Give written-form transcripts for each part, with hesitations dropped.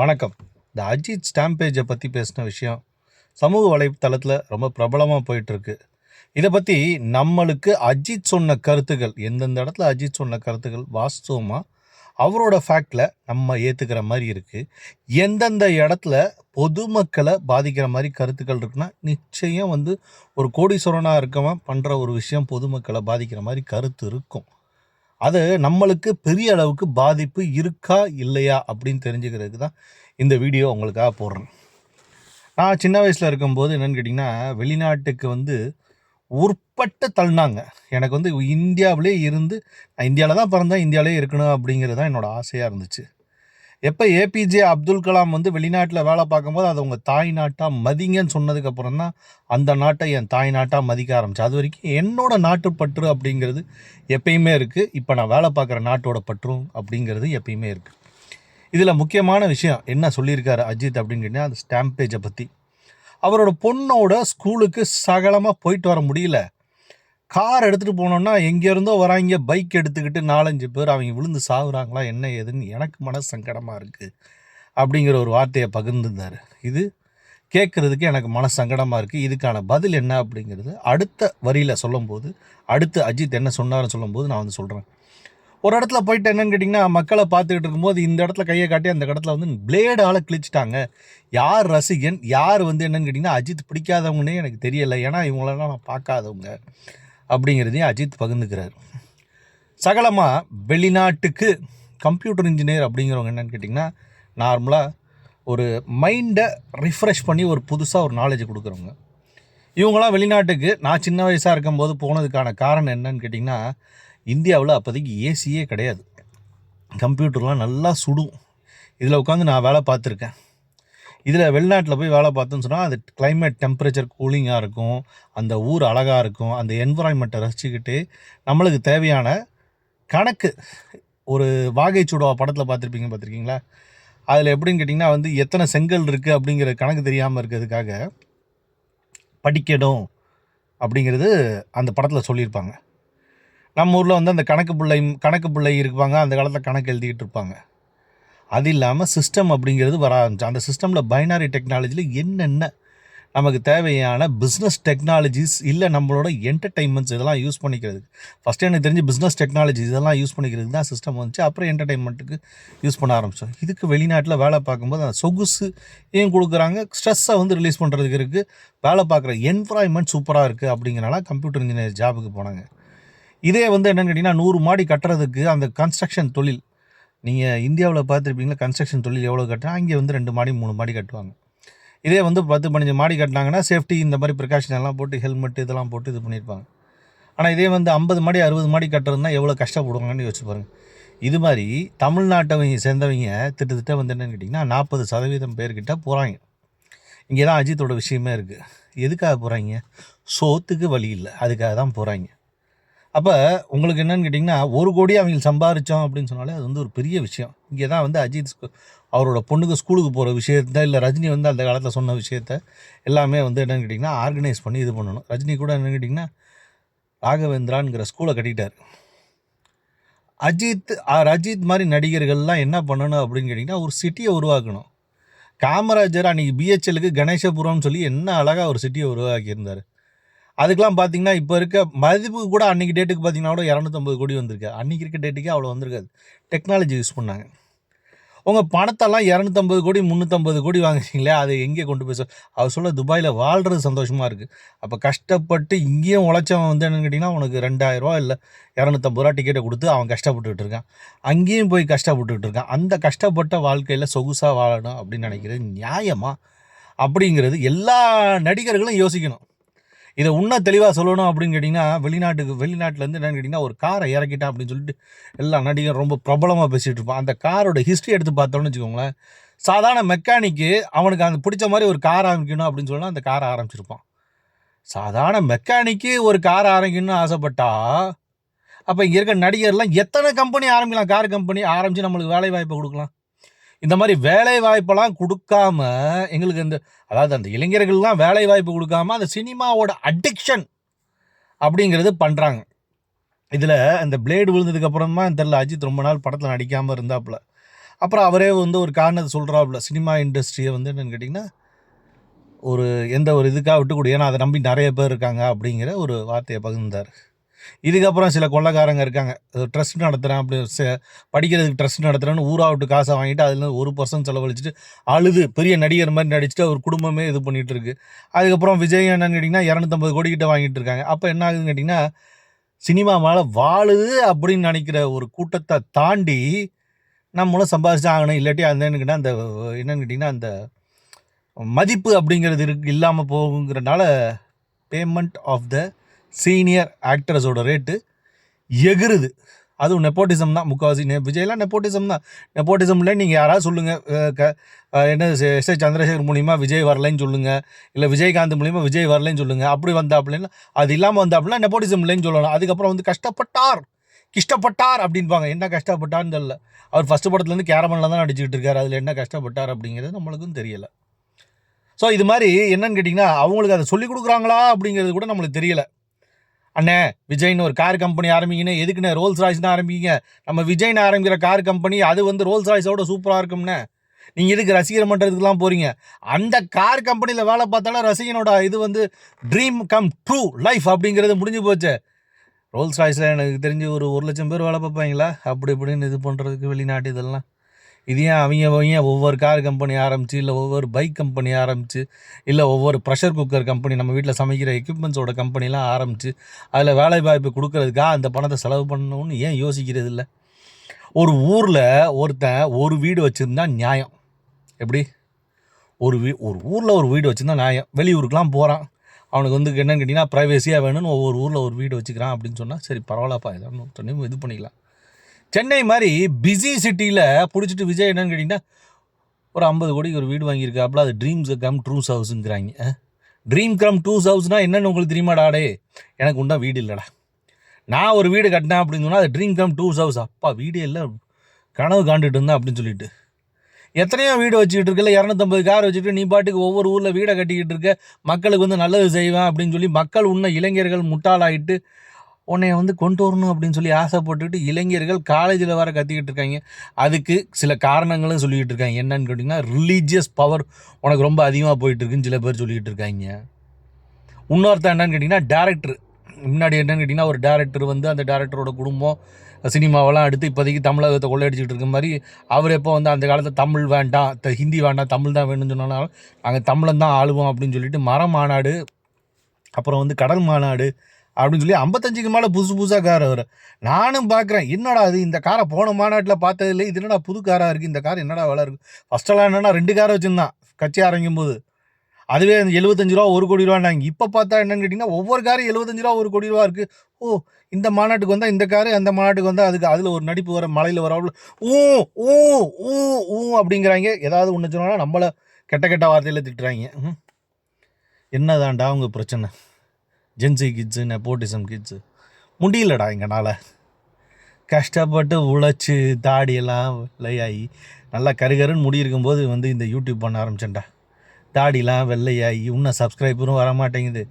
வணக்கம். இந்த அஜித் ஸ்டாம்ப் பேஜை பற்றி பேசின விஷயம் சமூக வலைத்தளத்தில் ரொம்ப பிரபலமாக போயிட்டுருக்கு. இதை பற்றி நம்மளுக்கு அஜித் சொன்ன கருத்துக்கள், எந்தெந்த இடத்துல அஜித் சொன்ன கருத்துக்கள் வாஸ்தவமாக அவரோட ஃபேக்டில் நம்ம ஏற்றுக்கிற மாதிரி இருக்குது, எந்தெந்த இடத்துல பொதுமக்களை பாதிக்கிற மாதிரி கருத்துக்கள் இருக்குன்னா நிச்சயம் ஒரு கோடீஸ்வரனாக இருக்கவன் பண்ணுற ஒரு விஷயம் பொதுமக்களை பாதிக்கிற மாதிரி கருத்து இருக்கும். அது நம்மளுக்கு பெரிய அளவுக்கு பாதிப்பு இருக்கா இல்லையா அப்படின்னு தெரிஞ்சுக்கிறதுக்கு தான் இந்த வீடியோ உங்களுக்காக போடுறேன். நான் சின்ன வயசில் இருக்கும்போது என்னென்னு கேட்டிங்கன்னா, வெளிநாட்டுக்கு உற்பட்ட தள்ளினாங்க. எனக்கு இந்தியாவிலே இருந்து, நான் இந்தியாவில் தான் பிறந்தேன், இந்தியாவிலே இருக்கணும் அப்படிங்கிறது தான் என்னோடய ஆசையாக இருந்துச்சு. எப்போ ஏபிஜே அப்துல் கலாம் வெளிநாட்டில் வேலை பார்க்கும்போது அதை உங்கள் தாய் நாட்டாக மதிங்கன்னு சொன்னதுக்கப்புறம் தான் அந்த நாட்டை என் தாய் நாட்டாக மதிக்க ஆரம்பிச்சு. அது வரைக்கும் என்னோட நாட்டுப்பற்று அப்படிங்கிறது எப்பயுமே இருக்குது. இப்போ நான் வேலை பார்க்குற நாட்டோட பற்றும் அப்படிங்கிறது எப்பயுமே இருக்குது. இதில் முக்கியமான விஷயம் என்ன சொல்லியிருக்காரு அஜித் அப்படின்னு கேட்டால், அந்த ஸ்டாம்ப் பேஜை பற்றி. அவரோட பொண்ணோட ஸ்கூலுக்கு சகலமாக போயிட்டு வர முடியல. கார் எடுத்துகிட்டு போனோன்னா எங்கேருந்தோ வராங்க பைக் எடுத்துக்கிட்டு 4-5 பேர், அவங்க விழுந்து சாகுறாங்களா என்ன ஏதுன்னு எனக்கு மனசு சங்கடமாக இருக்குது அப்படிங்கிற ஒரு வார்த்தையை பகிர்ந்துருந்தார். இது கேட்குறதுக்கு எனக்கு மனசு சங்கடமாக இருக்குது. இதுக்கான பதில் என்ன அப்படிங்கிறது அடுத்த வரியில் சொல்லும்போது, அடுத்து அஜித் என்ன சொன்னார்னு சொல்லும்போது நான் சொல்கிறேன். ஒரு இடத்துல போயிட்டு என்னன்னு கேட்டிங்கன்னா, மக்களை பார்த்துக்கிட்டு இருக்கும்போது இந்த இடத்துல கையை காட்டி அந்த இடத்துல பிளேடால் கிழிச்சிட்டாங்க. யார் ரசிகன், யார் என்னென்னு கேட்டிங்கன்னா அஜித் பிடிக்காதவங்கன்னே எனக்கு தெரியலை, ஏன்னா இவங்களெல்லாம் நான் பார்க்காதவங்க அப்படிங்கிறதையும் அஜித் பகிர்ந்துக்கிறார். சகலமாக வெளிநாட்டுக்கு கம்ப்யூட்டர் இன்ஜினியர் அப்படிங்கிறவங்க என்னென்னு கேட்டிங்கன்னா, நார்மலாக ஒரு மைண்டை ரிஃப்ரெஷ் பண்ணி ஒரு புதுசாக ஒரு நாலேஜ் கொடுக்குறவங்க. இவங்களாம் வெளிநாட்டுக்கு நான் சின்ன வயசாக இருக்கும்போது போனதுக்கான காரணம் என்னன்னு கேட்டிங்கன்னா, இந்தியாவில் அப்போதைக்கு ஏசியே கிடையாது. கம்ப்யூட்டர்லாம் நல்லா சுடும். இதில் உட்காந்து நான் வேலை பார்த்துருக்கேன். இதில் வெளிநாட்டில் போய் வேலை பார்த்தோன்னு சொன்னால் அது கிளைமேட் டெம்பரேச்சர் கூலிங்காக இருக்கும், அந்த ஊர் அழகாக இருக்கும், அந்த என்விரான்மெண்ட்டை ரசிச்சுக்கிட்டு நம்மளுக்கு தேவையான கணக்கு, ஒரு வாகை சுடா படத்தில் பார்த்துருக்கீங்களா, அதில் எப்படின்னு கேட்டிங்கன்னா எத்தனை செங்கல் இருக்குது அப்படிங்கிற கணக்கு தெரியாமல் இருக்கிறதுக்காக படிக்கணும் அப்படிங்கிறது அந்த படத்தில் சொல்லியிருப்பாங்க. நம்ம ஊரில் அந்த கணக்கு பிள்ளை இருப்பாங்க, அந்த காலத்தில் கணக்கு எழுதிக்கிட்டு இருப்பாங்க. அது இல்லாமல் சிஸ்டம் அப்படிங்கிறது வர ஆரம்பிச்சு. அந்த சிஸ்டமில் பைனரி டெக்னாலஜியில் என்னென்ன நமக்கு தேவையான பிஸ்னஸ் டெக்னாலஜிஸ் இல்லை நம்மளோட என்டர்டெயின்மெண்ட்ஸ் இதெல்லாம் யூஸ் பண்ணிக்கிறதுக்கு, ஃபஸ்ட்டு எனக்கு தெரிஞ்சு பிஸ்னஸ் டெக்னாலஜிஸ் இதெல்லாம் யூஸ் பண்ணிக்கிறதுக்கு தான் சிஸ்டம் வந்துச்சு. அப்புறம் என்டர்டெயின்மெண்ட்டுக்கு யூஸ் பண்ண ஆரம்பித்தோம். இதுக்கு வெளிநாட்டில் வேலை பார்க்கும்போது அந்த சொகுசு ஏன் கொடுக்குறாங்க, ஸ்ட்ரெஸ்ஸை ரிலீஸ் பண்ணுறதுக்கு இருக்குது, வேலை பார்க்குற என்விரான்மெண்ட் சூப்பராக இருக்குது அப்படிங்கிறனால கம்ப்யூட்டர் இன்ஜினியர் ஜாபுக்கு போனாங்க. இதே என்னென்னு கேட்டிங்கன்னா 100 மாடி கட்டுறதுக்கு அந்த கன்ஸ்ட்ரக்ஷன் தொழில், நீங்கள் இந்தியாவில் பார்த்துருப்பீங்களா, கன்ஸ்ட்ரக்ஷன் தொழில் எவ்வளோ கட்டினா அங்கே 2 மாடி 3 மாடி கட்டுவாங்க. இதே 10-15 மாடி கட்டினாங்கன்னா சேஃப்டி இந்த மாதிரி ப்ரிகாஷன் எல்லாம் போட்டு ஹெல்மெட் இதெல்லாம் போட்டு இது பண்ணியிருப்பாங்க. ஆனால் இதே 50 மாடி 60 மாடி கட்டுறதுனா எவ்வளோ கஷ்டப்படுவாங்கன்னு யோசிச்சு பாருங்கள். இது மாதிரி தமிழ்நாட்டவங்க சேர்ந்தவங்க திட்டத்திட்ட என்னென்னு கேட்டிங்கன்னா 40% பேர்கிட்ட போகிறாங்க. இங்கே தான் அஜித்தோட விஷயமே இருக்குது. எதுக்காக போகிறாங்க? சோத்துக்கு வழி இல்லை, அதுக்காக தான் போகிறாங்க. அப்போ உங்களுக்கு என்னென்னு கேட்டிங்கன்னா 1 கோடி அவங்க சம்பாதிச்சோம் அப்படின்னு சொன்னாலே அது ஒரு பெரிய விஷயம். இங்கே தான் அஜித் அவரோட பொண்ணுக்கு ஸ்கூலுக்கு போகிற விஷயத்த, இல்லை ரஜினி அந்த காலத்தில் சொன்ன விஷயத்த எல்லாமே என்னென்னு கேட்டிங்கன்னா ஆர்கனைஸ் பண்ணி இது பண்ணணும். ரஜினி கூட என்னென்னு ராகவேந்திரான்ங்கிற ஸ்கூலை கட்டிட்டார். அஜித் மாதிரி நடிகர்கள்லாம் என்ன பண்ணணும் அப்படின்னு கேட்டிங்கன்னா ஒரு சிட்டியை உருவாக்கணும். காமராஜர் அன்றைக்கி பிஹெச்எலுக்கு கணேசபுரம்னு சொல்லி என்ன அழகாக ஒரு சிட்டியை உருவாக்கியிருந்தார். அதுக்கெலாம் பார்த்திங்கன்னா இப்போ இருக்க மதிப்பு கூட அன்றைக்கி டேட்டுக்கு பார்த்திங்கன்னா கூட 250 கோடி வந்திருக்கு. அன்றைக்கி இருக்க டேட்டுக்கே அவ்வளோ வந்திருக்காது. டெக்னாலஜி யூஸ் பண்ணாங்க. உங்கள் பணத்தெல்லாம் 250 கோடி 350 கோடி வாங்குறீங்களே, அதை எங்கே கொண்டு போய் அவர் சொல்ல துபாயில் வாழ்கிறது சந்தோஷமாக இருக்குது. அப்போ கஷ்டப்பட்டு இங்கேயும் உழைச்சவன் என்னென்னு கேட்டிங்கன்னா உனக்கு 2000 இல்லை 250 டிக்கெட்டை கொடுத்து அவன் கஷ்டப்பட்டுக்கிட்டு இருக்கான். அங்கேயும் போய் கஷ்டப்பட்டுக்கிட்டு இருக்கான். அந்த கஷ்டப்பட்ட வாழ்க்கையில் சொகுசாக வாழணும் அப்படின்னு நினைக்கிறது நியாயமா அப்படிங்கிறது எல்லா நடிகர்களும் யோசிக்கணும். இதை இன்னும் தெளிவாக சொல்லணும் அப்படின்னு கேட்டிங்கன்னா வெளிநாட்டிலேருந்து என்னென்னு கேட்டிங்கன்னா ஒரு காரை இறக்கிட்டான் அப்படின்னு சொல்லிட்டு எல்லா நடிகரும் ரொம்ப பிரபலமாக பேசிகிட்டு இருப்பான். அந்த காரோட ஹிஸ்ட்ரி எடுத்து பார்த்தோன்னு வச்சுக்கோங்களேன், சாதாரண மெக்கானிக்கு அவனுக்கு அந்த பிடிச்ச மாதிரி ஒரு கார் ஆரம்பிக்கணும் அப்படின்னு சொன்னால் அந்த காரை ஆரம்பிச்சிருப்பான். சாதாரண மெக்கானிக்கு ஒரு கார் ஆரம்பிக்கணும்னு ஆசைப்பட்டா அப்போ இங்கே இருக்க நடிகர்லாம் எத்தனை கம்பெனி ஆரம்பிக்கலாம், கார் கம்பெனி ஆரம்பித்து நம்மளுக்கு வேலை வாய்ப்பை கொடுக்கலாம். இந்த மாதிரி வேலை வாய்ப்பெல்லாம் கொடுக்காம எங்களுக்கு அதாவது அந்த இளைஞர்கள்லாம் வேலை வாய்ப்பு கொடுக்காம அந்த சினிமாவோட அடிக்ஷன் அப்படிங்கிறது பண்ணுறாங்க. இதில் இந்த பிளேடு விழுந்ததுக்கப்புறமா தெரில அஜித் ரொம்ப நாள் படத்தில் நடிக்காமல் இருந்தாப்புல. அப்புறம் அவரே வந்து ஒரு காரணத்தை சொல்கிறாப்புல, சினிமா இண்டஸ்ட்ரியை வந்து என்னென்னு கேட்டிங்கன்னா ஒரு எந்த ஒரு இதுக்காக விட்டுக்கூட, ஏன்னா அதை நம்பி நிறைய பேர் இருக்காங்க அப்படிங்கிற ஒரு வார்த்தையை பகிர்ந்தார். இதுக்கப்புறம் சில கொள்ளைக்காரங்க இருக்காங்க, ட்ரஸ்ட் நடத்துகிறேன் அப்படி படிக்கிறதுக்கு ட்ரஸ்ட் நடத்துகிறேன்னு ஊரா விட்டு காசை வாங்கிட்டு அதில் 1% செலவழிச்சிட்டு அழுது பெரிய நடிகர் மாதிரி நடிச்சுட்டு ஒரு குடும்பமே இது பண்ணிகிட்டு இருக்கு. அதுக்கப்புறம் விஜய் என்னன்னு கேட்டிங்கன்னா 250 கோடி கிட்ட வாங்கிட்டு இருக்காங்க. அப்போ என்ன ஆகுதுன்னு கேட்டிங்கன்னா சினிமா மேலே வாழுது அப்படின்னு நினைக்கிற ஒரு கூட்டத்தை தாண்டி நம்மளும் சம்பாதிச்சு ஆகணும், இல்லாட்டி அந்த என்னன்னு அந்த என்னன்னு கேட்டிங்கன்னா அந்த மதிப்பு அப்படிங்கிறது இல்லாமல் போகுங்கிறனால பேமெண்ட் ஆஃப் த சீனியர் ஆக்டர்ஸோட ரேட்டு எகுறுது. அதுவும் நெப்போட்டிசம் தான் முக்கால்வாசி. விஜய்லாம் நெப்போட்டிசம் தான். நெப்போட்டிசம்ல நீங்கள் யாராவது சொல்லுங்கள், என்ன எஸ் ஏ சந்திரசேகர் மூலிமா விஜய் வரலைன்னு சொல்லுங்கள், இல்லை விஜயகாந்த் மூலிமா விஜய் வரலைன்னு சொல்லுங்கள். அப்படி வந்தாப்புலன்னா அது இல்லாமல் வந்தாப்புல நெப்போட்டிசம் இல்லைன்னு சொல்லலாம். அதுக்கப்புறம் வந்து கிஷ்டப்பட்டார் அப்படின்பாங்க. என்ன கஷ்டப்பட்டார்னு தெரியல. அவர் ஃபஸ்ட்டு படத்துலேருந்து கேரமனில் தான் நடிச்சுக்கிட்டு இருக்காரு. அதில் என்ன கஷ்டப்பட்டார் அப்படிங்கிறது நம்மளுக்கும் தெரியலை. ஸோ இது மாதிரி என்னன்னு கேட்டிங்கன்னா அவங்களுக்கு அதை சொல்லிக் கொடுக்குறாங்களா அப்படிங்கிறது கூட நம்மளுக்கு தெரியலை. அண்ணே விஜய்னு ஒரு கார் கம்பெனி ஆரம்பிங்கன்னு எதுக்குண்ணே ரோல்ஸ் ராய்ஸ்னு ஆரம்பிங்க. நம்ம விஜய்னு ஆரம்பிக்கிற கார் கம்பெனி அது வந்து ரோல்ஸ் ராய்ஸோட சூப்பராக இருக்கும்னே. நீங்கள் எதுக்கு ரசிகர் மன்றத்துக்குலாம் போகிறீங்க? அந்த கார் கம்பெனியில் வேலை பார்த்தாலும் ரசிகனோட இது வந்து ட்ரீம் கம் ட்ரூ லைஃப் அப்படிங்கிறது முடிஞ்சு போச்சு. ரோல்ஸ் ராய்ஸில் எனக்கு தெரிஞ்சு ஒரு 1,00,000 பேர் வேலை பார்ப்பாங்களா அப்படி இப்படின்னு இது பண்ணுறதுக்கு வெளிநாட்டு இதெல்லாம். இது ஏன் அவங்க ஒவ்வொரு கார் கம்பெனி ஆரம்பித்து, இல்லை ஒவ்வொரு பைக் கம்பெனி ஆரம்பித்து, இல்லை ஒவ்வொரு ப்ரெஷர் குக்கர் கம்பெனி நம்ம வீட்டில் சமைக்கிற எக்யூப்மெண்ட்ஸோட கம்பெனிலாம் ஆரம்பித்து அதில் வேலை வாய்ப்பு கொடுக்கறதுக்காக அந்த பணத்தை செலவு பண்ணணும்னு ஏன் யோசிக்கிறது இல்லை? ஒரு ஊரில் ஒருத்தன் ஒரு வீடு வச்சுருந்தா நியாயம். எப்படி ஒரு ஊரில் ஒரு வீடு வச்சுருந்தா நியாயம். வெளியூருக்கெலாம் போகிறான், அவனுக்கு வந்து என்னென்னு கேட்டிங்கன்னா ப்ரைவேசியாக வேணும்னு ஒவ்வொரு ஊரில் ஒரு வீடு வச்சுக்கிறான் அப்படின்னு சொன்னால் சரி பரவாயில்லப்பா, ஏதாவது இது பண்ணிக்கலாம். சென்னை மாதிரி பிஸி சிட்டியில் பிடிச்சிட்டு விஜய் என்னன்னு கேட்டிங்கன்னா ஒரு 50 கோடிக்கு ஒரு வீடு வாங்கியிருக்காப்புல. அது ட்ரீம்ஸ் கம் ட்ரூஸ் ஹவுஸுங்கிறாங்க. ட்ரீம் கம் ட்ரூஸ் ஹவுஸ்னால் என்னென்னு உங்களுக்கு தெரியுமாடாடே? எனக்கு உண்டா வீடு இல்லைடா. நான் ஒரு வீடு கட்டினேன் அப்படின்னு சொன்னால் அது ட்ரீம் கம் ட்ரூஸ் ஹவுஸ். அப்பா வீடு இல்லை கனவு காண்டுட்டு இருந்தேன் அப்படின்னு சொல்லிட்டு எத்தனையோ வீடு வச்சுக்கிட்டு இருக்கல, 250 கார் வச்சுட்டு நீ பாட்டுக்கு ஒவ்வொரு ஊரில் வீடை கட்டிக்கிட்டு இருக்க, மக்களுக்கு வந்து நல்லது செய்வேன் அப்படின்னு சொல்லி மக்கள் உன்ன இளைஞர்கள் முட்டாளாயிட்டு உன்னைய வந்து கொண்டு வரணும் அப்படின்னு சொல்லி ஆசைப்பட்டுட்டு இளைஞர்கள் காலேஜில் வர கத்திக்கிட்டு இருக்காங்க. அதுக்கு சில காரணங்களும் சொல்லிக்கிட்டு இருக்காங்க. என்னன்னு கேட்டிங்கன்னா ரிலீஜியஸ் பவர் உனக்கு ரொம்ப அதிகமாக போயிட்டு இருக்குன்னு சில பேர் சொல்லிக்கிட்டு இருக்காங்க. இன்னொருத்தர் என்னன்னு கேட்டிங்கன்னா டேரக்டர். முன்னாடி என்னன்னு கேட்டிங்கன்னா ஒரு டேரக்டர் வந்து அந்த டேரக்டரோட குடும்பம் சினிமாவெல்லாம் எடுத்து இப்போதைக்கு தமிழகத்தை கொள்ளையடிச்சிக்கிட்டு இருக்க மாதிரி அவர் எப்போ வந்து அந்த காலத்தில் தமிழ் வேண்டாம், ஹிந்தி வேண்டாம், தமிழ் தான் வேணும்னு சொன்னாலும் நாங்கள் தமிழன் தான் ஆளுவோம் அப்படின்னு சொல்லிட்டு மரம் மாநாடு, அப்புறம் வந்து கடல் மாநாடு அப்படின்னு சொல்லி 55க்கு மேலே புதுசாக கார் அவர். நானும் பார்க்குறேன், என்னடா அது இந்த காரை போன மாநாட்டில் பார்த்ததில்லை, இது என்னடா புது காராக இருக்குது, இந்த கார் என்னடா வேலை இருக்குது. ஃபஸ்ட்டெல்லாம் என்னென்னா 2 காரை வச்சுருந்தான் கட்சி ஆரம்பிக்கும் போது. அதுவே 75 ரூபா 1 கோடி ரூபான்னாங்க. இப்போ பார்த்தா என்னன்னு கேட்டிங்கன்னா ஒவ்வொரு காரும் 75 ரூபா 1 கோடி ரூபா இருக்குது. ஓ இந்த மாநாட்டுக்கு வந்தால் இந்த காரு, அந்த மாநாட்டுக்கு வந்தால் அதுக்கு அதில் ஒரு நடிப்பு வர மலையில் வர ஊ ஊ ஊ ஊ அப்படிங்கிறாங்க. ஏதாவது ஒன்று சொன்னாலும் நம்மளை கெட்ட வார்த்தையில் திட்டுறாங்க. என்னதான்டா அவங்க பிரச்சனை? ஜென்சி கிட்ஸு, நெப்போட்டிசம் கிட்ஸு முடியலடா எங்களால். கஷ்டப்பட்டு உழைச்சி தாடியெல்லாம் வெள்ளையாகி நல்லா கருகருன்னு முடி இருக்கும்போது வந்து இந்த யூடியூப் பண்ண ஆரம்பிச்சேன்டா. தாடிலாம் வெள்ளையாகி இன்னும் சப்ஸ்கிரைபரும் வர மாட்டேங்குது,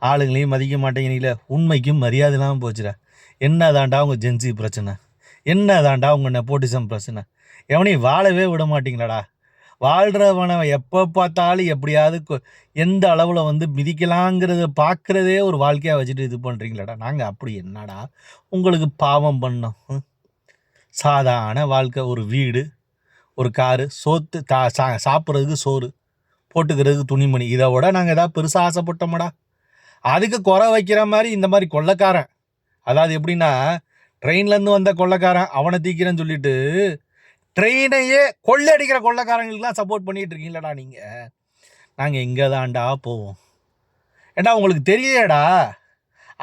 ஆளுங்களையும் மதிக்க மாட்டேங்கிறீங்களே, உண்மைக்கும் மரியாதைலாம் போச்சுடா. என்ன தாண்டா உங்கள் ஜென்சி பிரச்சனை? என்ன தாண்டா உங்கள் நெப்போட்டிசம் பிரச்சனை? எவனையும் வாழவே விட மாட்டிங்களாடா. வாழ்கிறவனை எப்போ பார்த்தாலும் எப்படியாவது எந்த அளவில் வந்து மிதிக்கலாங்கிறத பார்க்குறதே ஒரு வாழ்க்கையாக வச்சுட்டு இது பண்ணுறீங்களாடா. நாங்கள் அப்படி என்னடா உங்களுக்கு பாவம் பண்ணோம்? சாதாரண வாழ்க்கை, ஒரு வீடு, ஒரு காரு, சோத்து சாப்பிட்றதுக்கு சோறு, போட்டுக்கிறதுக்கு துணிமணி, இதை விட நாங்கள் ஏதாவது பெருசாக ஆசைப்பட்டோமாடா? அதுக்கு குறை வைக்கிற மாதிரி இந்த மாதிரி கொள்ளைக்காரன், அதாவது எப்படின்னா ட்ரெயின்லேருந்து வந்த கொள்ளைக்காரன் அவனை தீக்கிறேன்னு சொல்லிட்டு ட்ரெயினையே கொள்ளையடிக்கிற கொள்ளைக்காரங்களுக்குலாம் சப்போர்ட் பண்ணிகிட்டு இருக்கீங்களாடா நீங்கள். நாங்கள் எங்கே தான்டா போவோம்? ஏண்டா உங்களுக்கு தெரியலடா,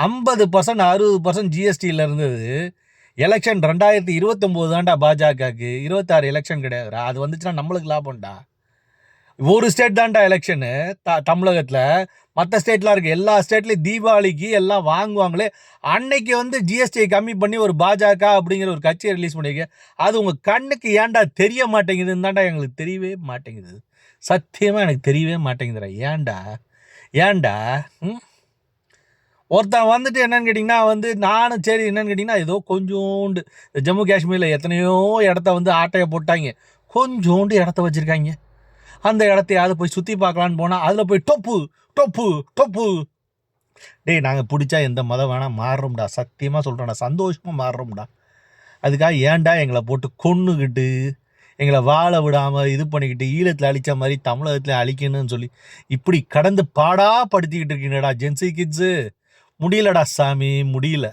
50% 60% ஜிஎஸ்டியில் இருந்தது. எலெக்ஷன் 2029 தான்டா பாஜகவுக்கு, 26 எலெக்ஷன் கிடையாதுடா. அது வந்துச்சுன்னா நம்மளுக்கு லாபம்டா. ஒரு ஸ்டேட் தான்டா எலெக்ஷனு தமிழகத்தில். மற்ற ஸ்டேட்லாம் இருக்குது. எல்லா ஸ்டேட்லேயும் தீபாவளிக்கு எல்லாம் வாங்குவாங்களே, அன்னைக்கு வந்து ஜிஎஸ்டியை கம்மி பண்ணி ஒரு பாஜக அப்படிங்கிற ஒரு கட்சியை ரிலீஸ் பண்ணியிருக்க. அது உங்கள் கண்ணுக்கு ஏன்டா தெரிய மாட்டேங்குதுன்னு தான்டா எங்களுக்கு தெரியவே மாட்டேங்குது. சத்தியமாக எனக்கு தெரியவே மாட்டேங்குதுடா. ஏன்டா ஒருத்தன் வந்துட்டு என்னன்னு கேட்டிங்கன்னா வந்து நானும் சரி என்னன்னு கேட்டிங்கன்னா ஏதோ கொஞ்சோண்டு ஜம்மு காஷ்மீரில் எத்தனையோ இடத்த வந்து ஆட்டையை போட்டாங்க, கொஞ்சோண்டு இடத்த வச்சுருக்காங்க. அந்த இடத்தையாவது போய் சுற்றி பார்க்கலான்னு போனால் அதில் போய் டொப்பு டொப்பு டொப்பு. டேய், நாங்கள் பிடிச்சா எந்த மதம் வேணால் மாறுறோம்டா, சத்தியமாக சொல்கிறோம்டா, சந்தோஷமாக மாறுறோம்டா. அதுக்காக ஏன்டா எங்களை போட்டு கொன்னுக்கிட்டு எங்களை வாழ விடாமல் இது பண்ணிக்கிட்டு ஈழத்தில் அழித்த மாதிரி தமிழகத்தில் அழிக்கணும்னு சொல்லி இப்படி கடந்து பாடா படுத்திக்கிட்டு இருக்கீங்கடா ஜென்சி கிட்ஸு. முடியலடா சாமி, முடியல.